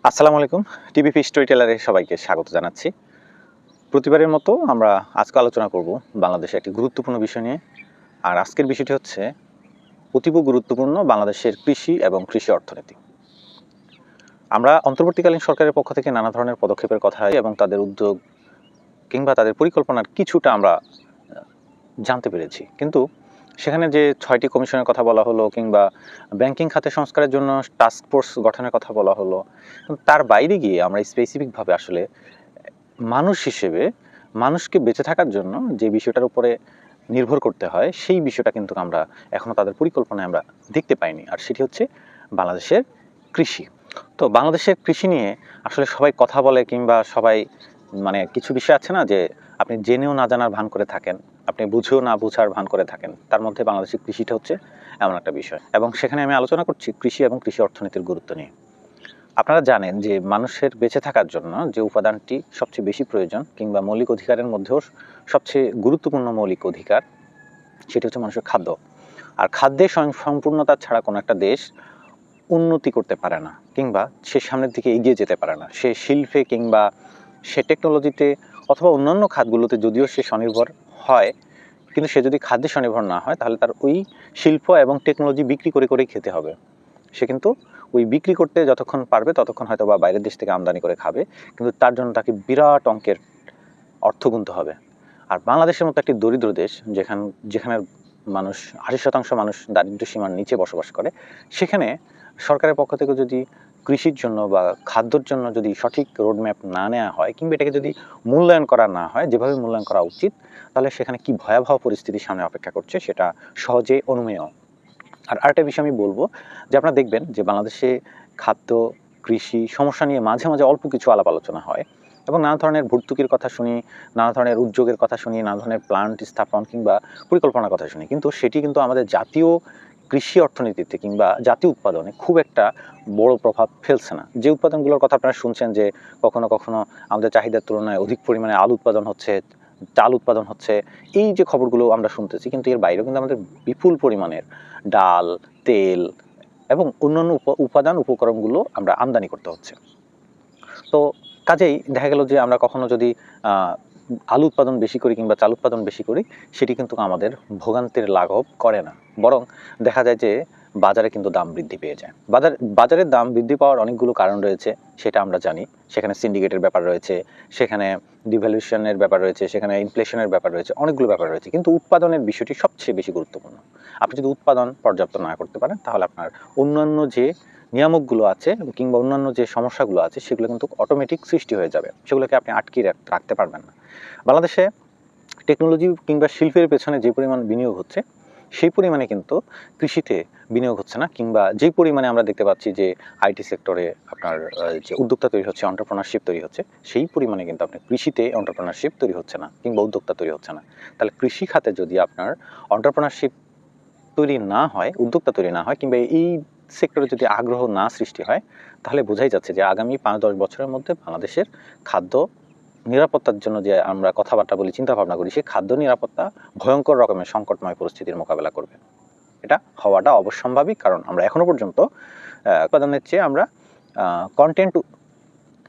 আসসালামু আলাইকুম। টিভিপি স্টোরি টেলারে সবাইকে স্বাগত জানাচ্ছি। প্রতিবারের মতো আমরা আজকে আলোচনা করব বাংলাদেশের একটি গুরুত্বপূর্ণ বিষয় নিয়ে। আর আজকের বিষয়টি হচ্ছে অতীব গুরুত্বপূর্ণ বাংলাদেশের কৃষি এবং কৃষি অর্থনীতি। আমরা অন্তর্বর্তীকালীন সরকারের পক্ষ থেকে নানা ধরনের পদক্ষেপের কথা এবং তাদের উদ্যোগ কিংবা তাদের পরিকল্পনার কিছুটা আমরা জানতে পেরেছি। কিন্তু সেখানে যে ৬টি কমিশনের কথা বলা হলো কিংবা ব্যাংকিং খাতে সংস্কারের জন্য টাস্ক ফোর্স গঠনের কথা বলা হলো, তার বাইরে গিয়ে আমরা স্পেসিফিকভাবে আসলে মানুষ হিসেবে মানুষকে বেঁচে থাকার জন্য যে বিষয়টার উপরে নির্ভর করতে হয় সেই বিষয়টা কিন্তু আমরা এখনো তাদের পরিকল্পনায় আমরা দেখতে পাইনি। আর সেটি হচ্ছে বাংলাদেশের কৃষি। তো বাংলাদেশের কৃষি নিয়ে আসলে সবাই কথা বলে কিংবা সবাই কিছু বিষয় আছে না যে আপনি জেনেও না জানার ভান করে থাকেন, আপনি বুঝেও না বুঝার ভান করে থাকেন। তার মধ্যে বাংলাদেশের কৃষিটা হচ্ছে এমন একটা বিষয়, এবং সেখানে আমি আলোচনা করছি কৃষি এবং কৃষি অর্থনীতির গুরুত্ব নিয়ে। আপনারা জানেন যে মানুষের বেঁচে থাকার জন্য যে উপাদানটি সবচেয়ে বেশি প্রয়োজন কিংবা মৌলিক অধিকারের মধ্যেও সবচেয়ে গুরুত্বপূর্ণ মৌলিক অধিকার, সেটি হচ্ছে মানুষের খাদ্য। আর খাদ্যের সম্পূর্ণতা ছাড়া কোনো একটা দেশ উন্নতি করতে পারে না কিংবা সে সামনের দিকে এগিয়ে যেতে পারে না। সে শিল্পে কিংবা সে টেকনোলজিতে অথবা অন্যান্য খাতগুলোতে যদিও সে স্বনির্ভর হয়, কিন্তু সে যদি খাদ্যে স্বনির্ভর না হয় তাহলে তার ওই শিল্প এবং টেকনোলজি বিক্রি করে করেই খেতে হবে। সে কিন্তু ওই বিক্রি করতে যতক্ষণ পারবে ততক্ষণ হয়তো বা বাইরের দেশ থেকে আমদানি করে খাবে, কিন্তু তার জন্য তাকে বিরাট অঙ্কের অর্থ গুনতে হবে। আর বাংলাদেশের মতো একটি দরিদ্র দেশ যেখানে মানুষ ৮০% মানুষ দারিদ্র্য সীমার নিচে বসবাস করে, সেখানে সরকারের পক্ষ থেকে যদি কৃষির জন্য বা খাদ্যর জন্য যদি সঠিক রোডম্যাপ না নেওয়া হয় কিংবা এটাকে যদি মূল্যায়ন করা না হয় যেভাবে মূল্যায়ন করা উচিত, তাহলে সেখানে কি ভয়াবহ পরিস্থিতির সামনে অপেক্ষা করছে সেটা সহজে অনুমেয়। আর আরেকটা বিষয় আমি বলবো যে আপনারা দেখবেন যে বাংলাদেশে খাদ্য, কৃষি সমস্যা নিয়ে মাঝে মাঝে অল্প কিছু আলাপ আলোচনা হয় এবং নানা ধরনের ভর্তুকির কথা শুনি, নানা ধরনের উদ্যোগের কথা শুনি, নানা ধরনের প্ল্যান্ট স্থাপন কিংবা পরিকল্পনার কথা শুনি, কিন্তু সেটি কিন্তু আমাদের জাতীয় কৃষি অর্থনীতিতে কিংবা জাতীয় উৎপাদনে খুব একটা বড় প্রভাব ফেলছে না। যে উৎপাদনগুলোর কথা আপনারা শুনছেন যে কখনো কখনো আমাদের চাহিদার তুলনায় অধিক পরিমাণে আলু উৎপাদন হচ্ছে, চাল উৎপাদন হচ্ছে, এই যে খবরগুলো আমরা শুনতেছি, কিন্তু এর বাইরেও কিন্তু আমাদের বিপুল পরিমাণের ডাল, তেল এবং অন্যান্য উপাদান উপকরণগুলো আমরা আমদানি করতে হচ্ছে। তো কাজেই দেখা গেল যে আমরা কখনো যদি আলু উৎপাদন বেশি করি কিংবা চাল উৎপাদন বেশি করি, সেটি কিন্তু আমাদের ভোগান্তির লাঘব করে না, বরং দেখা যায় যে বাজারে কিন্তু দাম বৃদ্ধি পেয়ে যায়। বাজারের দাম বৃদ্ধি পাওয়ার অনেকগুলো কারণ রয়েছে, সেটা আমরা জানি। সেখানে সিন্ডিকেটের ব্যাপার রয়েছে, সেখানে ডিভ্যালুয়েশনের ব্যাপার রয়েছে, সেখানে ইনফ্লেশনের ব্যাপার রয়েছে, অনেকগুলো ব্যাপার রয়েছে, কিন্তু উৎপাদনের বিষয়টি সবচেয়ে বেশি গুরুত্বপূর্ণ। আপনি যদি উৎপাদন পর্যাপ্ত না করতে পারেন তাহলে আপনার অন্যান্য যে নিয়ামকগুলো আছে কিংবা অন্যান্য যে সমস্যাগুলো আছে সেগুলো কিন্তু অটোমেটিক সৃষ্টি হয়ে যাবে, সেগুলোকে আপনি আটকে রাখতে পারবেন না। বাংলাদেশে টেকনোলজি কিংবা শিল্পের পেছনে যে পরিমাণ বিনিয়োগ হচ্ছে সেই পরিমাণে কিন্তু কৃষিতে বিনিয়োগ হচ্ছে না, কিংবা যেই পরিমাণে আমরা দেখতে পাচ্ছি যে আইটি সেক্টরে আপনার যে উদ্যোক্তা তৈরি হচ্ছে, এন্টারপ্রেনারশিপ তৈরি হচ্ছে, সেই পরিমাণে কিন্তু আপনার কৃষিতে এন্টারপ্রেনারশিপ তৈরি হচ্ছে না কিংবা উদ্যোক্তা তৈরি হচ্ছে না। তাহলে কৃষি খাতে যদি আপনার এন্টারপ্রেনারশিপ তৈরি না হয়, উদ্যোক্তা তৈরি না হয়, কিংবা এই সেক্টরে যদি আগ্রহ না সৃষ্টি হয়, তাহলে বোঝাই যাচ্ছে যে আগামী ৫-১০ বছরের মধ্যে বাংলাদেশের খাদ্য নিরাপত্তার জন্য যে আমরা কথাবার্তা বলি, চিন্তা ভাবনা করি, সেই খাদ্য নিরাপত্তা ভয়ঙ্কর রকমের সংকটময় পরিস্থিতির মোকাবেলা করবে। এটা হওয়াটা অবশ্যম্ভাবী, কারণ আমরা এখনো পর্যন্ত উৎপাদনের চেয়ে আমরা কন্টেন্ট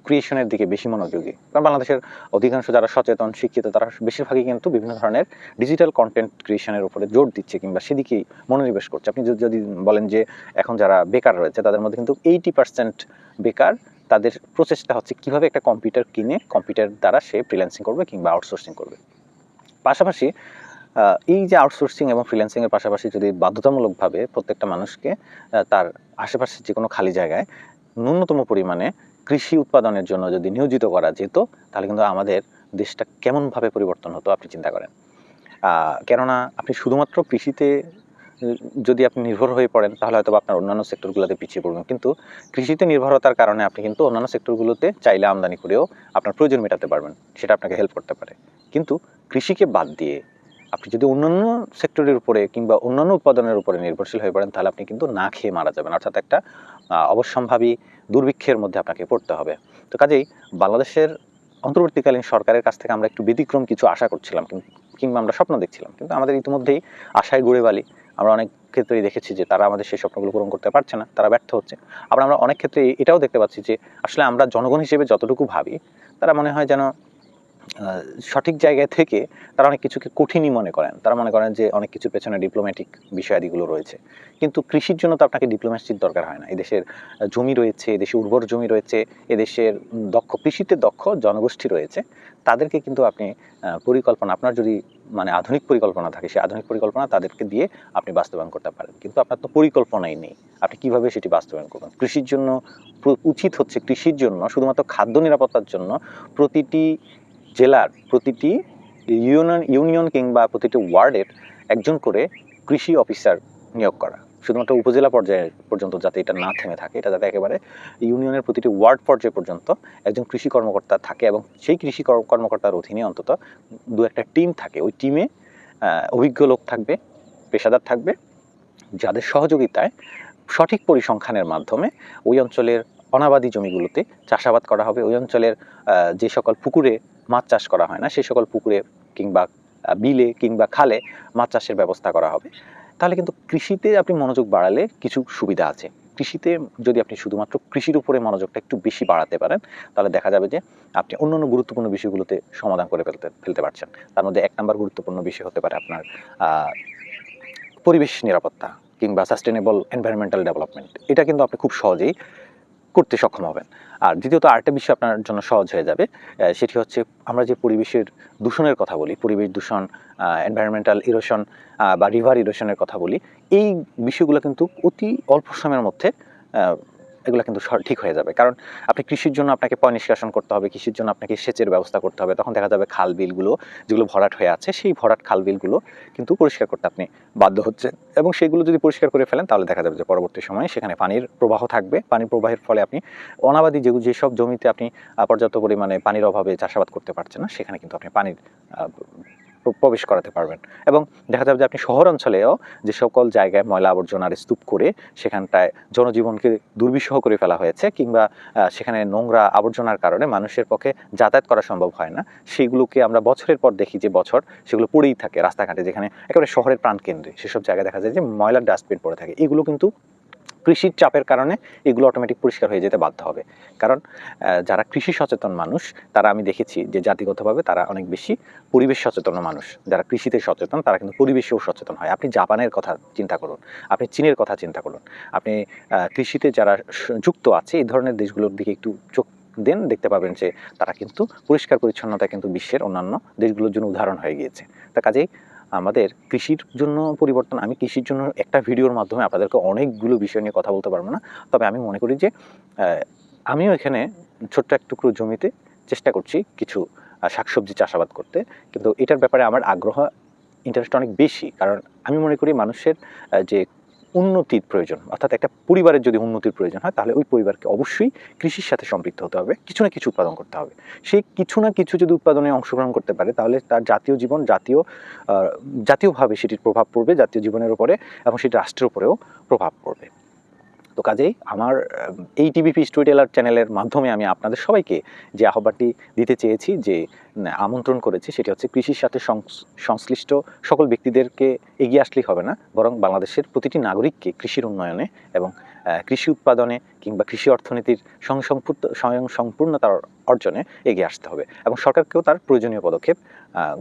ক্রিয়েশনের দিকে বেশি মনোযোগী। কারণ বাংলাদেশের অধিকাংশ যারা সচেতন শিক্ষিত তারা বেশিরভাগই কিন্তু বিভিন্ন ধরনের ডিজিটাল কন্টেন্ট ক্রিয়েশনের উপরে জোর দিচ্ছে কিংবা সেদিকেই মনোনিবেশ করছে। আপনি যদি বলেন যে এখন যারা বেকার রয়েছে তাদের মধ্যে কিন্তু 80% বেকার, তাদের প্রচেষ্টা হচ্ছে কিভাবে একটা কম্পিউটার কিনে কম্পিউটার দ্বারা সে ফ্রিল্যান্সিং করবে কিংবা আউটসোর্সিং করবে। পাশাপাশি এই যে আউটসোর্সিং এবং ফ্রিল্যান্সিং এর পাশাপাশি যদি বাধ্যতামূলকভাবে প্রত্যেকটা মানুষকে তার আশেপাশে যে কোনো খালি জায়গায় ন্যূনতম পরিমাণে কৃষি উৎপাদনের জন্য যদি নিয়োজিত করা যেত, তাহলে কিন্তু আমাদের দেশটা কেমনভাবে পরিবর্তন হতো আপনি চিন্তা করেন। কেননা আপনি শুধুমাত্র কৃষিতে যদি আপনি নির্ভর হয়ে পড়েন তাহলে হয়তো আপনার অন্যান্য সেক্টরগুলোতে পিছিয়ে পড়বেন, কিন্তু কৃষিতে নির্ভরতার কারণে আপনি কিন্তু অন্যান্য সেক্টরগুলোতে চাইলে আমদানি করেও আপনার প্রয়োজন মেটাতে পারবেন, সেটা আপনাকে হেল্প করতে পারে। কিন্তু কৃষিকে বাদ দিয়ে আপনি যদি অন্যান্য সেক্টরের উপরে কিংবা অন্যান্য উৎপাদনের উপরে নির্ভরশীল হয়ে পড়েন, তাহলে আপনি কিন্তু না খেয়ে মারা যাবেন, অর্থাৎ একটা অবশ্যম্ভাবী দুর্ভিক্ষের মধ্যে আপনাকে পড়তে হবে। তো কাজেই বাংলাদেশের অন্তর্বর্তীকালীন সরকারের কাছ থেকে আমরা একটু ব্যতিক্রম কিছু আশা করছিলাম কিংবা আমরা স্বপ্ন দেখছিলাম, কিন্তু আমাদের ইতিমধ্যেই আশায় গুড়ে বালি। আমরা অনেক ক্ষেত্রেই দেখেছি যে তারা আমাদের সেই স্বপ্নগুলো পূরণ করতে পারছে না, তারা ব্যর্থ হচ্ছে। আবার আমরা অনেক ক্ষেত্রে এটাও দেখতে পাচ্ছি যে আসলে আমরা জনগণ হিসেবে যতটুকু ভাবি, তারা মনে হয় যেন সঠিক জায়গায় থেকে তারা অনেক কিছুকে কঠিনই মনে করেন। তারা মনে করেন যে অনেক কিছুর পেছনে ডিপ্লোম্যাটিক বিষয়াদিগুলো রয়েছে। কিন্তু কৃষির জন্য তো আপনাকে ডিপ্লোম্যাসির দরকার হয় না। এদেশের জমি রয়েছে, এদেশে উর্বর জমি রয়েছে, এদেশের কৃষিতে দক্ষ জনগোষ্ঠী রয়েছে। তাদেরকে কিন্তু আপনি পরিকল্পনা, আপনার যদি মানে আধুনিক পরিকল্পনা থাকে, সেই আধুনিক পরিকল্পনা তাদেরকে দিয়ে আপনি বাস্তবায়ন করতে পারেন। কিন্তু আপনার তো পরিকল্পনাই নেই। আপনি কিভাবে সেটি বাস্তবায়ন করবেন? কৃষির জন্য উচিত হচ্ছে, কৃষির জন্য শুধুমাত্র খাদ্য নিরাপত্তার জন্য প্রতিটি জেলার, প্রতিটি ইউনিয়ন কিংবা প্রতিটি ওয়ার্ডের একজন করে কৃষি অফিসার নিয়োগ করা। শুধুমাত্র উপজেলা পর্যায়ে পর্যন্ত যাতে এটা না থেমে থাকে, এটা যাতে একেবারে ইউনিয়নের প্রতিটি ওয়ার্ড পর্যায়ে পর্যন্ত একজন কৃষি কর্মকর্তা থাকে, এবং সেই কৃষি কর্মকর্তার অধীনে অন্তত দু একটা টিম থাকে। ওই টিমে অভিজ্ঞ লোক থাকবে, পেশাদার থাকবে, যাদের সহযোগিতায় সঠিক পরিসংখ্যানের মাধ্যমে ওই অঞ্চলের অনাবাদি জমিগুলোতে চাষাবাদ করা হবে। ওই অঞ্চলের যে সকল পুকুরে মাছ চাষ করা হয় না, সেই সকল পুকুরে কিংবা বিলে কিংবা খালে মাছ চাষের ব্যবস্থা করা হবে। তাহলে কিন্তু কৃষিতে আপনি মনোযোগ বাড়ালে কিছু সুবিধা আছে। কৃষিতে যদি আপনি শুধুমাত্র কৃষির উপরে মনোযোগটা একটু বেশি বাড়াতে পারেন, তাহলে দেখা যাবে যে আপনি অন্যান্য গুরুত্বপূর্ণ বিষয়গুলোতে সমাধান করে ফেলতে পারছেন। তার মধ্যে 1 নম্বর গুরুত্বপূর্ণ বিষয় হতে পারে আপনার পরিবেশ নিরাপত্তা কিংবা সাস্টেনেবল এনভায়রনমেন্টাল ডেভেলপমেন্ট। এটা কিন্তু আপনি খুব সহজেই করতে সক্ষম হবেন। আর দ্বিতীয়ত আরেকটা বিষয় আপনার জন্য সহজ হয়ে যাবে, সেটি হচ্ছে আমরা যে পরিবেশের দূষণের কথা বলি, পরিবেশ দূষণ, এনভায়রনমেন্টাল ইরোশন বা রিভার ইরোশনের কথা বলি, এই বিষয়গুলো কিন্তু অতি অল্প সময়ের মধ্যে এগুলো কিন্তু ঠিক হয়ে যাবে। কারণ আপনি কৃষির জন্য আপনাকে পয় নিষ্কাশন করতে হবে, কৃষির জন্য আপনাকে সেচের ব্যবস্থা করতে হবে। তখন দেখা যাবে খাল বিলগুলো যেগুলো ভরাট হয়ে আছে, সেই ভরাট খাল বিলগুলো কিন্তু পরিষ্কার করতে আপনি বাধ্য হচ্ছেন, এবং সেগুলো যদি পরিষ্কার করে ফেলেন তাহলে দেখা যাবে যে পরবর্তী সময়ে সেখানে পানির প্রবাহ থাকবে। পানির প্রবাহের ফলে আপনি অনাবাদি যেসব জমিতে আপনি পর্যাপ্ত পরিমাণে পানির অভাবে চাষাবাদ করতে পারছেন না, সেখানে কিন্তু আপনি পানির প্রবেশ করাতে পারবেন। এবং দেখা যাবে যে আপনি শহর অঞ্চলেও যে সকল জায়গায় ময়লা আবর্জনার স্তূপ করে সেখানটায় জনজীবনকে দুর্বিষহ করে ফেলা হয়েছে, কিংবা সেখানে নোংরা আবর্জনার কারণে মানুষের পক্ষে যাতায়াত করা সম্ভব হয় না, সেইগুলোকে আমরা বছরের পর দেখি যে বছর সেগুলো পড়েই থাকে রাস্তাঘাটে, যেখানে একেবারে শহরের প্রাণকেন্দ্রে সেসব জায়গায় দেখা যায় যে ময়লার ডাস্টবিন পড়ে থাকে। এগুলো কিন্তু কৃষির চাপের কারণে এগুলো অটোমেটিক পরিষ্কার হয়ে যেতে বাধ্য হবে। কারণ যারা কৃষি সচেতন মানুষ, তারা আমি দেখেছি যে জাতিগতভাবে তারা অনেক বেশি পরিবেশ সচেতন মানুষ। যারা কৃষিতে সচেতন তারা কিন্তু পরিবেশেও সচেতন হয়। আপনি জাপানের কথা চিন্তা করুন, আপনি চীনের কথা চিন্তা করুন, আপনি কৃষিতে যারা যুক্ত আছে এই ধরনের দেশগুলোর দিকে একটু চোখ দেন, দেখতে পাবেন যে তারা কিন্তু পরিষ্কার পরিচ্ছন্নতা কিন্তু বিশ্বের অন্যান্য দেশগুলোর জন্য উদাহরণ হয়ে গিয়েছে। তা কাজেই আমাদের কৃষির জন্য পরিবর্তন, আমি কৃষির জন্য একটা ভিডিওর মাধ্যমে আপনাদেরকে অনেকগুলো বিষয় নিয়ে কথা বলতে পারবো না, তবে আমি মনে করি যে আমিও এখানে ছোট্ট এক টুকরো জমিতে চেষ্টা করছি কিছু শাকসবজি চাষাবাদ করতে। কিন্তু এটার ব্যাপারে আমার আগ্রহ, ইন্টারেস্ট অনেক বেশি। কারণ আমি মনে করি মানুষের যে উন্নতির প্রয়োজন, অর্থাৎ একটা পরিবারের যদি উন্নতির প্রয়োজন হয়, তাহলে ওই পরিবারকে অবশ্যই কৃষির সাথে সম্পৃক্ত হতে হবে, কিছু না কিছু উৎপাদন করতে হবে। সেই কিছু না কিছু যদি উৎপাদনে অংশগ্রহণ করতে পারে, তাহলে তার জাতীয় জীবন, জাতীয়ভাবে সেটির প্রভাব পড়বে জাতীয় জীবনের উপরে, এবং সেটি রাষ্ট্রের উপরেও প্রভাব পড়বে। তো কাজেই আমার এই টিভিপি স্টোরি টেলার চ্যানেলের মাধ্যমে আমি আপনাদের সবাইকে যে আহ্বানটি দিতে চেয়েছি, যে আমন্ত্রণ করেছি, সেটি হচ্ছে কৃষির সাথে সংশ্লিষ্ট সকল ব্যক্তিদেরকে এগিয়ে আসলেই হবে না, বরং বাংলাদেশের প্রতিটি নাগরিককে কৃষির উন্নয়নে এবং কৃষি উৎপাদনে কিংবা কৃষি অর্থনীতির স্বয়ংসম্পূর্ণতার অর্জনে এগিয়ে আসতে হবে, এবং সরকারকেও তার প্রয়োজনীয় পদক্ষেপ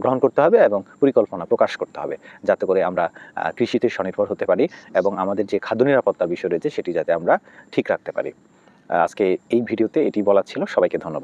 গ্রহণ করতে হবে এবং পরিকল্পনা প্রকাশ করতে হবে, যাতে করে আমরা কৃষিতে স্বনির্ভর হতে পারি এবং আমাদের যে খাদ্য নিরাপত্তার বিষয় রয়েছে সেটি যাতে আমরা ঠিক রাখতে পারি। আজকে এই ভিডিওতে এটি বলা ছিল। সবাইকে ধন্যবাদ।